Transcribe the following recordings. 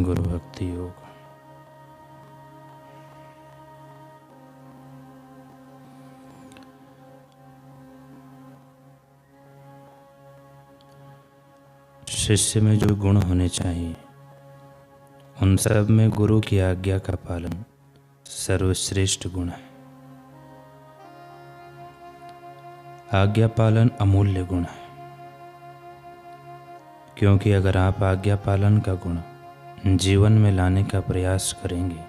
गुरु भक्ति योग। शिष्य में जो गुण होने चाहिए उन सब में गुरु की आज्ञा का पालन सर्वश्रेष्ठ गुण है। आज्ञा पालन अमूल्य गुण है, क्योंकि अगर आप आज्ञा पालन का गुण जीवन में लाने का प्रयास करेंगे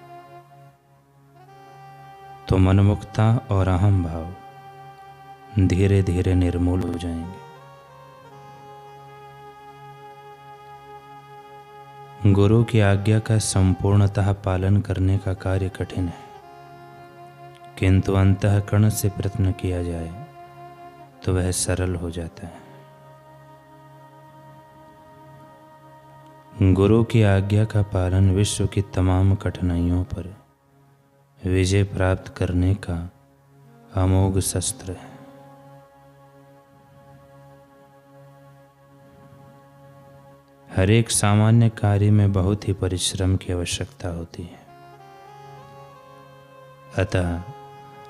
तो मनमुक्ता और अहम भाव धीरे धीरे निर्मूल हो जाएंगे। गुरु की आज्ञा का संपूर्णतः पालन करने का कार्य कठिन है, किंतु अंतःकरण से प्रयत्न किया जाए तो वह सरल हो जाता है। गुरु की आज्ञा का पालन विश्व की तमाम कठिनाइयों पर विजय प्राप्त करने का अमोघ शस्त्र है। हर एक सामान्य कार्य में बहुत ही परिश्रम की आवश्यकता होती है। अतः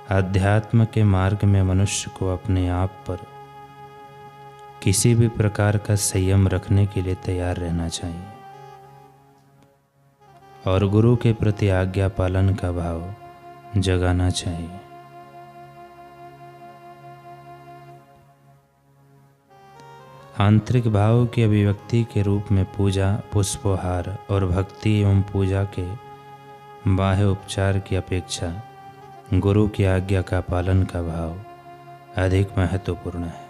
अध्यात्म के मार्ग में मनुष्य को अपने आप पर किसी भी प्रकार का संयम रखने के लिए तैयार रहना चाहिए और गुरु के प्रति आज्ञा पालन का भाव जगाना चाहिए। आंतरिक भाव की अभिव्यक्ति के रूप में पूजा, पुष्पोहार और भक्ति एवं पूजा के बाह्य उपचार की अपेक्षा गुरु की आज्ञा का पालन का भाव अधिक महत्वपूर्ण है।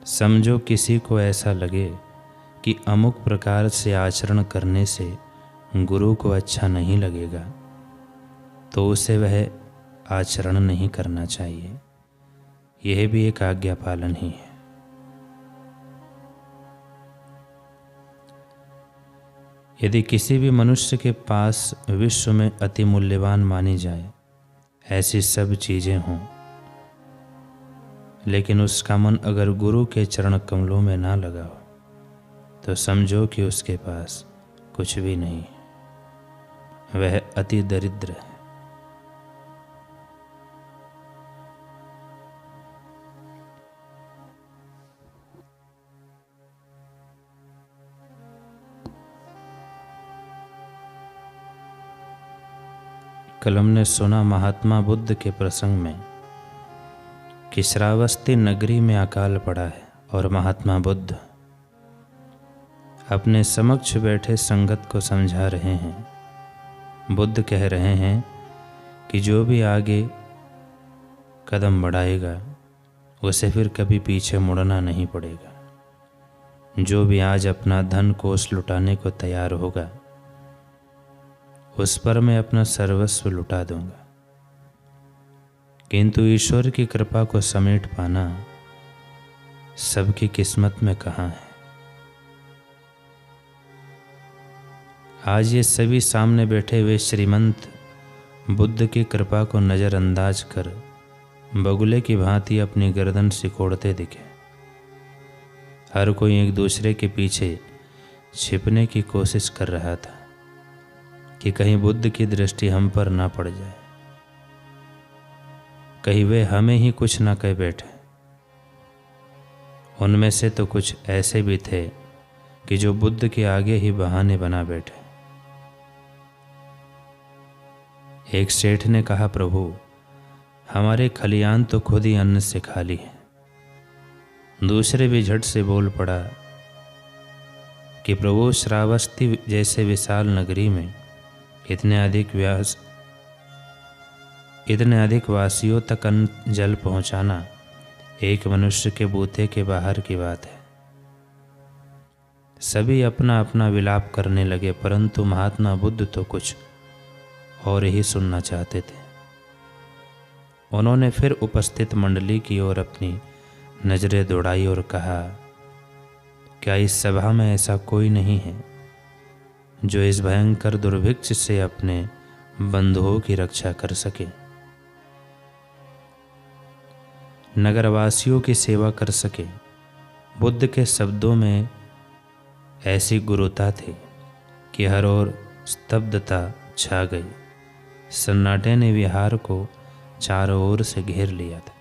समझो किसी को ऐसा लगे कि अमुक प्रकार से आचरण करने से गुरु को अच्छा नहीं लगेगा, तो उसे वह आचरण नहीं करना चाहिए। यह भी एक आज्ञा पालन ही है। यदि किसी भी मनुष्य के पास विश्व में अति मूल्यवान मानी जाए ऐसी सब चीजें हों, लेकिन उसका मन अगर गुरु के चरण कमलों में ना लगा हो तो समझो कि उसके पास कुछ भी नहीं, वह अति दरिद्र है। कल हमने सुना महात्मा बुद्ध के प्रसंग में कि श्रावस्ती नगरी में अकाल पड़ा है और महात्मा बुद्ध अपने समक्ष बैठे संगत को समझा रहे हैं। बुद्ध कह रहे हैं कि जो भी आगे कदम बढ़ाएगा उसे फिर कभी पीछे मुड़ना नहीं पड़ेगा। जो भी आज अपना धन कोष लुटाने को तैयार होगा उस पर मैं अपना सर्वस्व लुटा दूंगा, किंतु ईश्वर की कृपा को समेट पाना सबकी किस्मत में कहाँ है। आज ये सभी सामने बैठे हुए श्रीमंत बुद्ध की कृपा को नज़रअंदाज कर बगुले की भांति अपनी गर्दन सिकोड़ते दिखे। हर कोई एक दूसरे के पीछे छिपने की कोशिश कर रहा था कि कहीं बुद्ध की दृष्टि हम पर ना पड़ जाए, कहीं वे हमें ही कुछ ना कह बैठे। उनमें से तो कुछ ऐसे भी थे कि जो बुद्ध के आगे ही बहाने बना बैठे। एक सेठ ने कहा, प्रभु हमारे खलियान तो खुद ही अन्न से खाली है। दूसरे भी झट से बोल पड़ा कि प्रभु श्रावस्ती जैसे विशाल नगरी में इतने अधिक वासियों तक अन्न जल पहुंचाना एक मनुष्य के बूते के बाहर की बात है। सभी अपना अपना विलाप करने लगे, परंतु महात्मा बुद्ध तो कुछ और ही सुनना चाहते थे। उन्होंने फिर उपस्थित मंडली की ओर अपनी नजरें दौड़ाई और कहा, क्या इस सभा में ऐसा कोई नहीं है जो इस भयंकर दुर्भिक्ष से अपने बंधुओं की रक्षा कर सके, नगरवासियों की सेवा कर सके? बुद्ध के शब्दों में ऐसी गुरुता थी कि हर ओर स्तब्धता छा गई। सन्नाटे ने विहार को चारों ओर से घेर लिया था।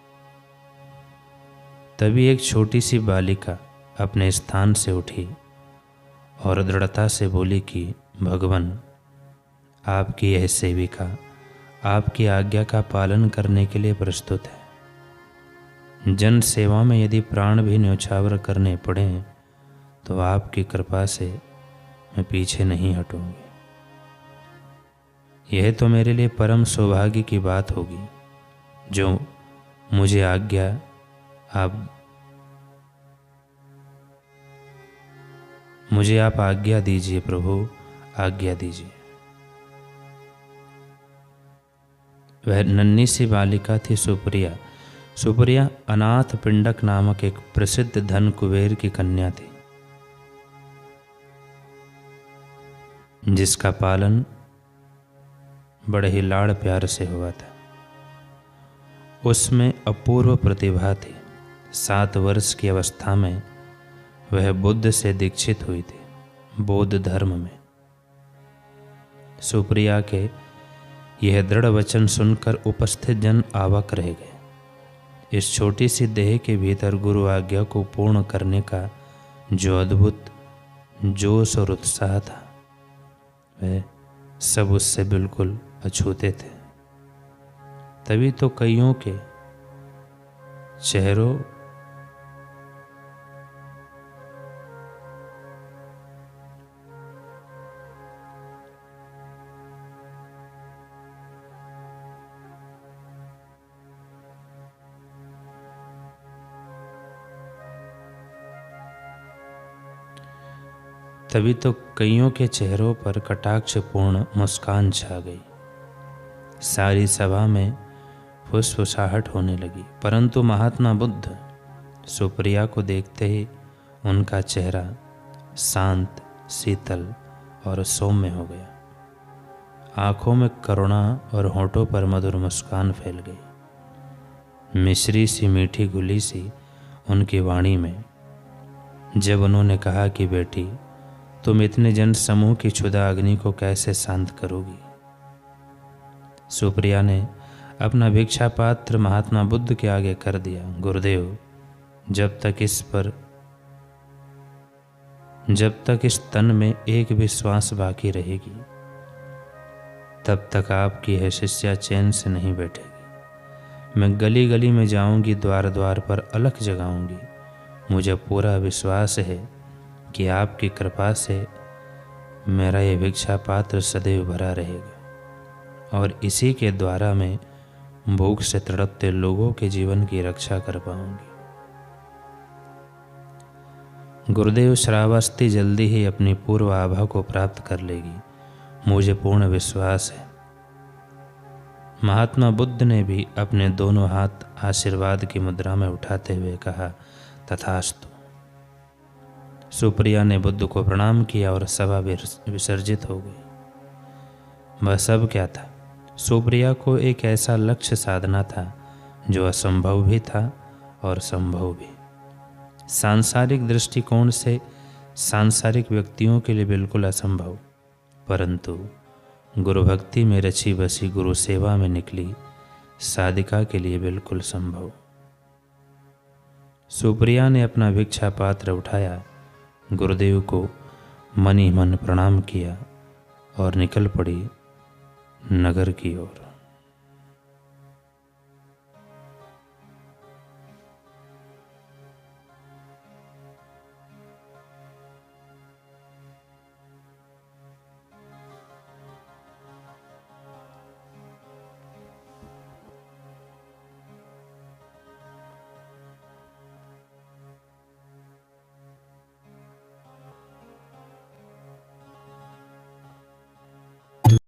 तभी एक छोटी सी बालिका अपने स्थान से उठी और दृढ़ता से बोली कि भगवान, आपकी यह सेविका आपकी आज्ञा का पालन करने के लिए प्रस्तुत है। जन सेवा में यदि प्राण भी न्यौछावर करने पड़े तो आपकी कृपा से मैं पीछे नहीं हटूंगी। यह तो मेरे लिए परम सौभाग्य की बात होगी जो मुझे आप आज्ञा दीजिए प्रभु, आज्ञा दीजिए। वह नन्ही सी बालिका थी सुप्रिया। सुप्रिया अनाथ पिंडक नामक एक प्रसिद्ध धन कुबेर की कन्या थी, जिसका पालन बड़े ही लाड़ प्यार से हुआ था। उसमें अपूर्व प्रतिभा थी। 7 वर्ष की अवस्था में वह बुद्ध से दीक्षित हुई थी, बौद्ध धर्म में। सुप्रिया के यह दृढ़ वचन सुनकर उपस्थित जन अवाक रह गए। इस छोटी सी देह के भीतर गुरु आज्ञा को पूर्ण करने का जो अद्भुत जोश और उत्साह था, वह सब उससे बिल्कुल अछूते थे। तभी तो कईयों के चेहरों के चेहरों पर कटाक्षपूर्ण मुस्कान छा गई। सारी सभा में फुसफुसाहट होने लगी, परंतु महात्मा बुद्ध सुप्रिया को देखते ही उनका चेहरा शांत, शीतल और सौम्य हो गया। आंखों में करुणा और होठों पर मधुर मुस्कान फैल गई। मिश्री सी मीठी घुली सी उनकी वाणी में। जब उन्होंने कहा कि बेटी, तुम इतने जन समूह की क्षुधा अग्नि को कैसे शांत करोगी? सुप्रिया ने अपना भिक्षा पात्र महात्मा बुद्ध के आगे कर दिया। गुरुदेव, जब तक इस तन में एक भी श्वास बाकी रहेगी, तब तक आपकी यह शिष्या चैन से नहीं बैठेगी। मैं गली गली में जाऊंगी, द्वार द्वार पर अलख जगाऊंगी। मुझे पूरा विश्वास है कि आपकी कृपा से मेरा यह भिक्षा पात्र सदैव भरा रहेगा और इसी के द्वारा मैं भूख से तड़पते लोगों के जीवन की रक्षा कर पाऊंगी। गुरुदेव, श्रावस्ती जल्दी ही अपनी पूर्व आभा को प्राप्त कर लेगी, मुझे पूर्ण विश्वास है। महात्मा बुद्ध ने भी अपने दोनों हाथ आशीर्वाद की मुद्रा में उठाते हुए कहा, तथास्तु। सुप्रिया ने बुद्ध को प्रणाम किया और सभा विसर्जित हो गई। वह सब क्या था? सुप्रिया को एक ऐसा लक्ष्य साधना था जो असंभव भी था और संभव भी। सांसारिक दृष्टिकोण से सांसारिक व्यक्तियों के लिए बिल्कुल असंभव, परंतु गुरु भक्ति में रची बसी गुरु सेवा में निकली साधिका के लिए बिल्कुल संभव। सुप्रिया ने अपना भिक्षा पात्र उठाया, गुरुदेव को मन ही मन प्रणाम किया और निकल पड़ी नगर की ओर।